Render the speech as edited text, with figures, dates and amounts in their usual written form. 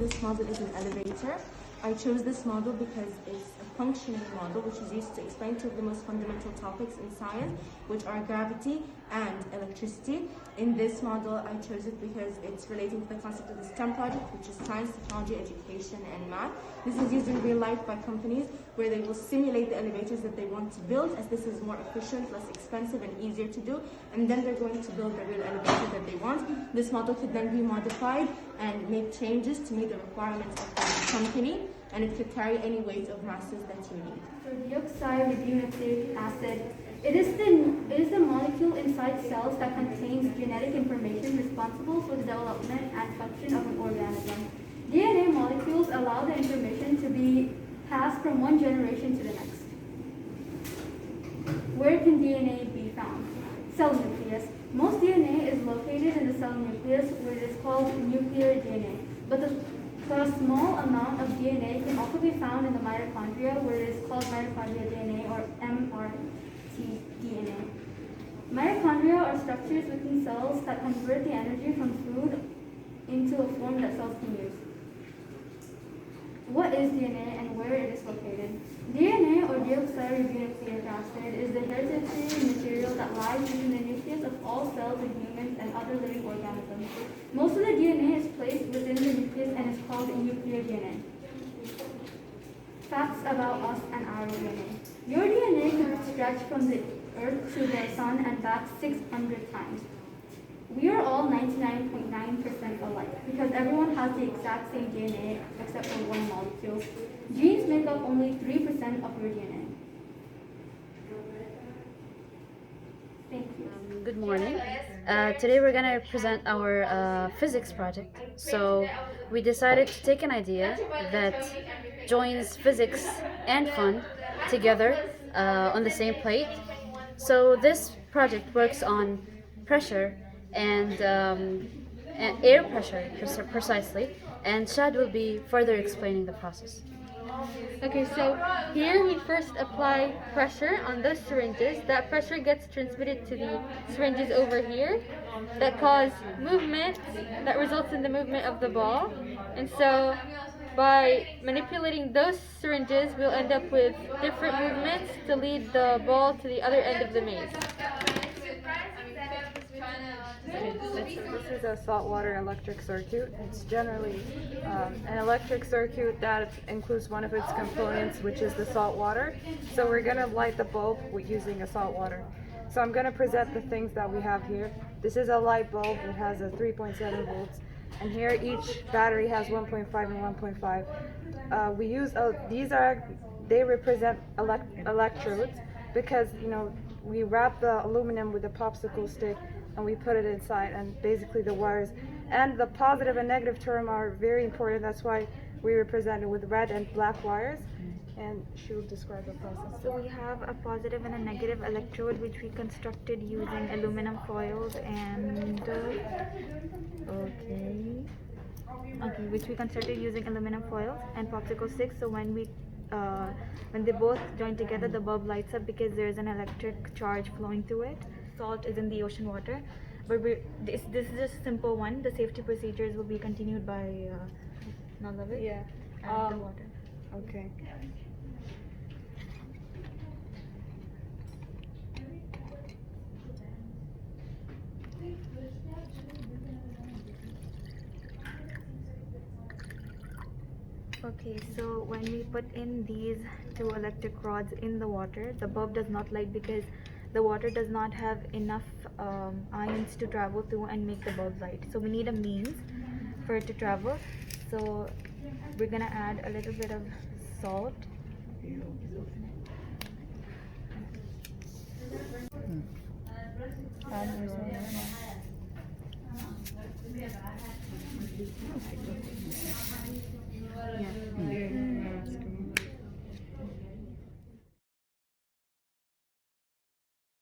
this model is an elevator. I chose this model because it's a functioning model which is used to explain two of the most fundamental topics in science, which are gravity and electricity. In this model, I chose it because it's relating to the concept of the STEM project, which is science, technology, education, and math. This is used in real life by companies where they will simulate the elevators that they want to build, as this is more efficient, less expensive, and easier to do. And then they're going to build the real elevator that they want. This model could then be modified and make changes to meet the requirements of the company, and it could carry any weight of masses that you need. For deoxyribonucleic acid, it is the molecule inside cells that contains genetic information responsible for the development and function of an organism. DNA molecules allow the information to be passed from one generation to the next. Where can DNA be found? Cell nucleus. Most DNA is located in the cell nucleus, where it is called nuclear DNA. But a small amount of DNA can also be found in the mitochondria, where it is called mitochondrial DNA or mRNA. Mitochondria are structures within cells that convert the energy from food into a form that cells can use. What is DNA and where it is located? DNA, or deoxyribonucleic acid, is the hereditary material that lies within the nucleus of all cells in humans and other living organisms. Most of the DNA is placed within the nucleus and is called nuclear DNA. Facts about us and our DNA. Your DNA can stretch from the Earth to the Sun and back 600 times. We are all 99.9% alike because everyone has the exact same DNA except for one molecule. Genes make up only 3% of your DNA. Thank you. Good morning. Today we're going to present our physics project. So we decided to take an idea that joins physics and fun together on the same plate. So this project works on pressure and air pressure precisely, and Shad will be further explaining the process. Okay, so here we first apply pressure on those syringes. That pressure gets transmitted to the syringes over here that cause movement that results in the movement of the ball. And so by manipulating those syringes, we'll end up with different movements to lead the ball to the other end of the maze. This is a saltwater electric circuit. It's generally an electric circuit that includes one of its components, which is the salt water. So we're going to light the bulb using a salt water. So I'm going to present the things that we have here. This is a light bulb. It has a 3.7 volts. And here each battery has 1.5 and 1.5. We use, they represent electrodes because, we wrap the aluminum with a popsicle stick and we put it inside, and basically the wires and the positive and negative term are very important. That's why we represent it with red and black wires, and she will describe the process. So we have a positive and a negative electrode which we constructed using aluminum foils and which we constructed using aluminum foils and popsicle sticks. So when they both join together, the bulb lights up because there is an electric charge flowing through it. Salt is in the ocean water, but this is just a simple one. The safety procedures will be continued by Nalavik and the water. Okay. Okay, so when we put in these two electric rods in the water, the bulb does not light because the water does not have enough ions to travel through and make the bulb light. So we need a means for it to travel. So we're gonna add a little bit of salt.